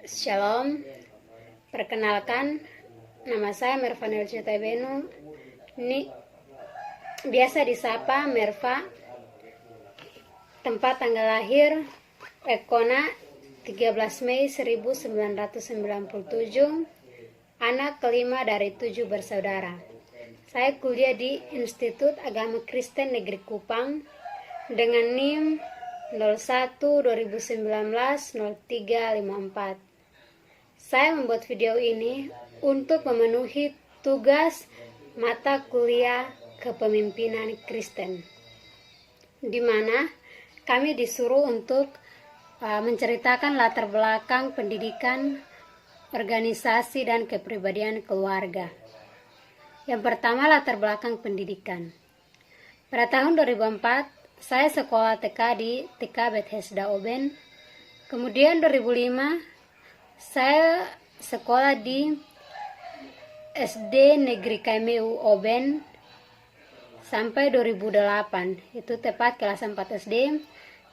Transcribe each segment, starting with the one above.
Shalom, perkenalkan, nama saya Mervanel Citabenu. Ini biasa disapa Merva. Tempat tanggal lahir Ekona 13 Mei 1997. Anak kelima dari 7 bersaudara. Saya kuliah di Institut Agama Kristen Negeri Kupang dengan NIM 01-2019-0354. Saya membuat video ini untuk memenuhi tugas mata kuliah kepemimpinan Kristen, di mana kami disuruh untuk menceritakan latar belakang pendidikan, organisasi, dan kepribadian keluarga. Yang pertama, latar belakang pendidikan. Pada tahun 2004, saya sekolah TK di TK Bethesda Oben. Kemudian 2005, saya sekolah di SD Negeri KMU Oben sampai 2008. Itu tepat kelas 4 SD.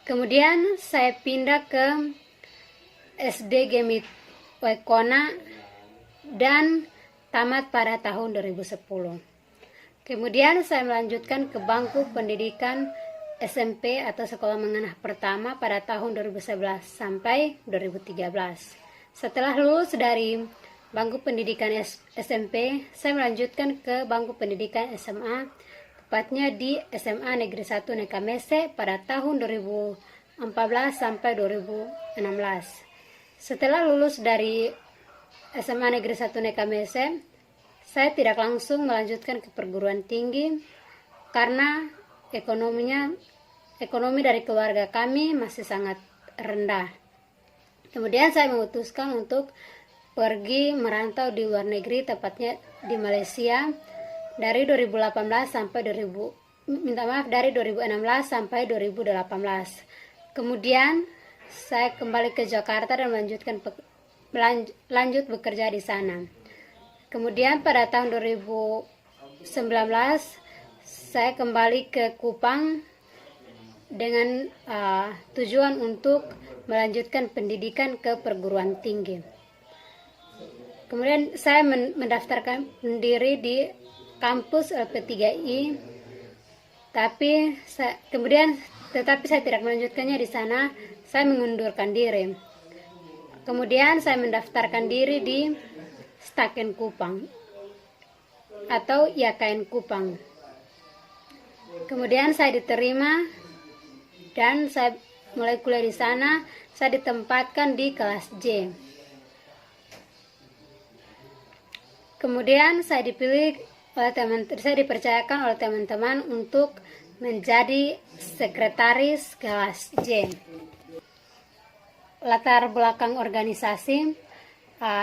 Kemudian saya pindah ke SD Gemit Wekona dan tamat pada tahun 2010. Kemudian saya melanjutkan ke bangku pendidikan SMP atau sekolah menengah pertama pada tahun 2011 sampai 2013. Setelah lulus dari bangku pendidikan SMP, saya melanjutkan ke bangku pendidikan SMA, tepatnya di SMA Negeri 1 Nekamese pada tahun 2014 sampai 2016. Setelah lulus dari SMA Negeri 1 Nekamese, saya tidak langsung melanjutkan ke perguruan tinggi karena ekonomi dari keluarga kami masih sangat rendah. Kemudian saya memutuskan untuk pergi merantau di luar negeri, tepatnya di Malaysia dari 2018 sampai dari 2016 sampai 2018. Kemudian saya kembali ke Jakarta dan lanjut bekerja di sana. Kemudian pada tahun 2019 saya kembali ke Kupang dengan tujuan untuk melanjutkan pendidikan ke perguruan tinggi. Kemudian saya mendaftarkan diri di kampus LP3I, tetapi saya tidak melanjutkannya di sana. Saya mengundurkan diri. Kemudian saya mendaftarkan diri di Staken Kupang atau IAKN Kupang. Kemudian saya diterima dan saya mulai kuliah di sana. Saya ditempatkan di kelas J. Kemudian saya dipercayakan oleh teman-teman untuk menjadi sekretaris kelas J. Latar belakang organisasi.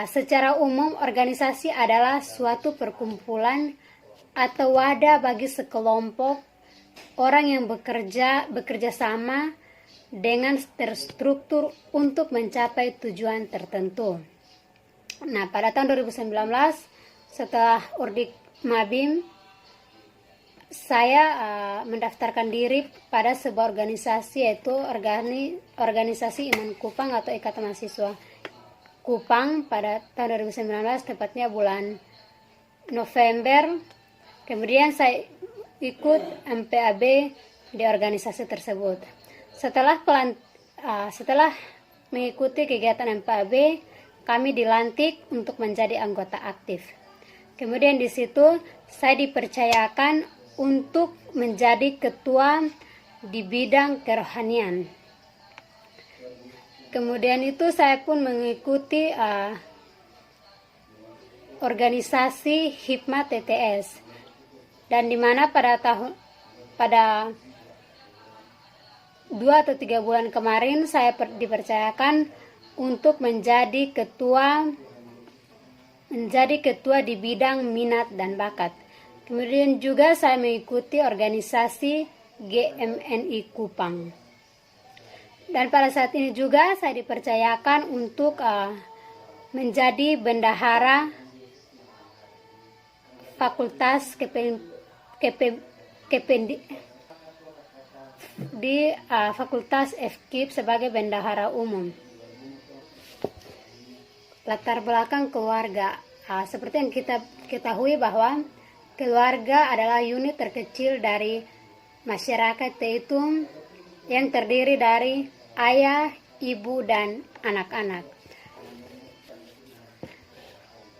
Secara umum, organisasi adalah suatu perkumpulan atau wadah bagi sekelompok orang yang bekerja sama dengan terstruktur untuk mencapai tujuan tertentu. Nah, pada tahun 2019, setelah Ordik Mabim, saya mendaftarkan diri pada sebuah organisasi, yaitu organisasi Iman Kupang atau Ikatan Mahasiswa Kupang pada tahun 2019, tepatnya bulan November. Kemudian saya ikut MPAB di organisasi tersebut. Setelah mengikuti kegiatan MPAB, kami dilantik untuk menjadi anggota aktif. Kemudian di situ saya dipercayakan untuk menjadi ketua di bidang kerohanian. Kemudian itu saya pun mengikuti organisasi Hikmat TTS, dan di mana pada 2 atau 3 bulan kemarin saya dipercayakan untuk menjadi ketua di bidang minat dan bakat. Kemudian juga saya mengikuti organisasi GMNI Kupang. Dan pada saat ini juga saya dipercayakan untuk menjadi bendahara Fakultas di Fakultas FKIP sebagai bendahara umum. latar belakang keluarga. Seperti yang kita ketahui bahwa keluarga adalah unit terkecil dari masyarakat, yaitu yang terdiri dari ayah, ibu, dan anak-anak.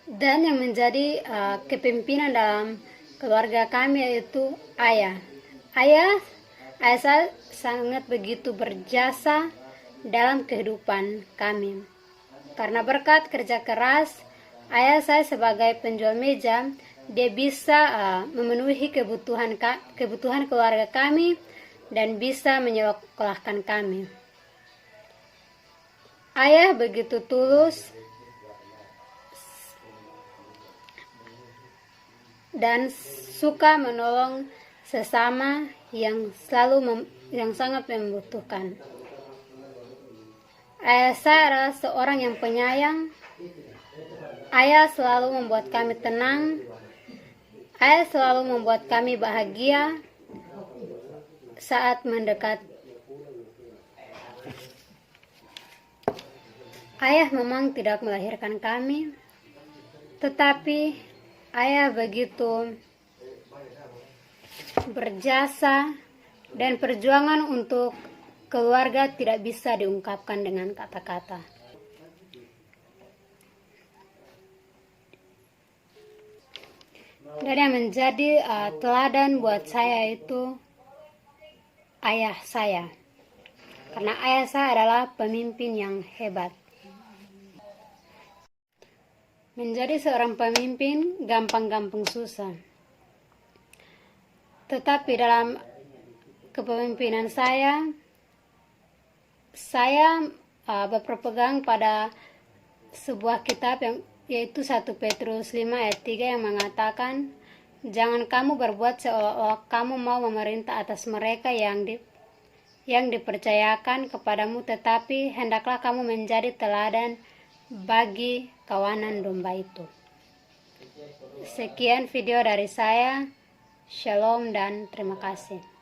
Dan yang menjadi kepemimpinan dalam keluarga kami yaitu ayah. Ayah saya sangat begitu berjasa dalam kehidupan kami. Karena berkat kerja keras ayah saya sebagai penjual meja, dia bisa memenuhi kebutuhan keluarga kami dan bisa menyekolahkan kami. Ayah begitu tulus dan suka menolong sesama yang sangat membutuhkan. Ayah saya adalah seorang yang penyayang. Ayah selalu membuat kami tenang. Ayah selalu membuat kami bahagia saat mendekat. Ayah memang tidak melahirkan kami, tetapi ayah begitu berjasa dan perjuangan untuk keluarga tidak bisa diungkapkan dengan kata-kata. Dan yang menjadi teladan buat saya itu ayah saya. Karena ayah saya adalah pemimpin yang hebat. Menjadi seorang pemimpin gampang-gampang susah. Tetapi dalam kepemimpinan saya berpegang pada sebuah kitab yaitu 1 Petrus 5 ayat 3 yang mengatakan, jangan kamu berbuat seolah-olah kamu mau memerintah atas mereka yang dipercayakan kepadamu, tetapi hendaklah kamu menjadi teladan bagi kawanan domba itu. Sekian video dari saya. Shalom dan terima kasih.